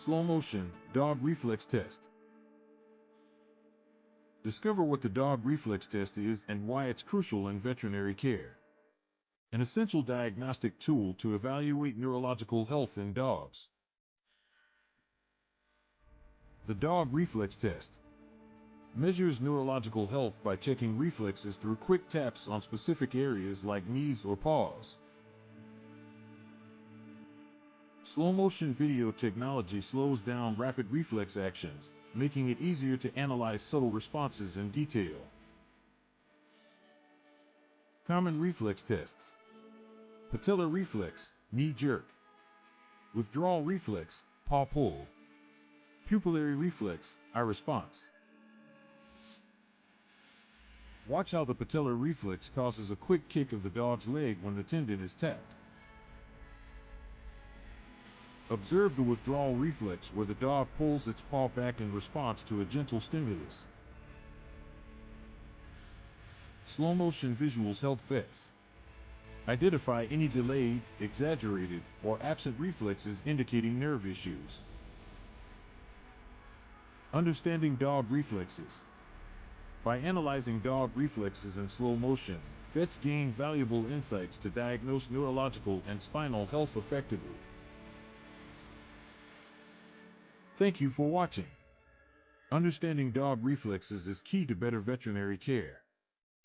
Slow motion dog reflex test. Discover what the dog reflex test is and why it's crucial in veterinary care. An essential diagnostic tool to evaluate neurological health in dogs. The dog reflex test measures neurological health by checking reflexes through quick taps on specific areas like knees or paws. Slow motion video technology slows down rapid reflex actions, making it easier to analyze subtle responses in detail. Common reflex tests: patellar reflex, knee jerk; withdrawal reflex, paw pull; pupillary reflex, eye response. Watch how the patellar reflex causes a quick kick of the dog's leg when the tendon is tapped. Observe the withdrawal reflex where the dog pulls its paw back in response to a gentle stimulus. Slow motion visuals help vets identify any delayed, exaggerated, or absent reflexes indicating nerve issues. Understanding dog reflexes. By analyzing dog reflexes in slow motion, vets gain valuable insights to diagnose neurological and spinal health effectively. Thank you for watching. Understanding dog reflexes is key to better veterinary care.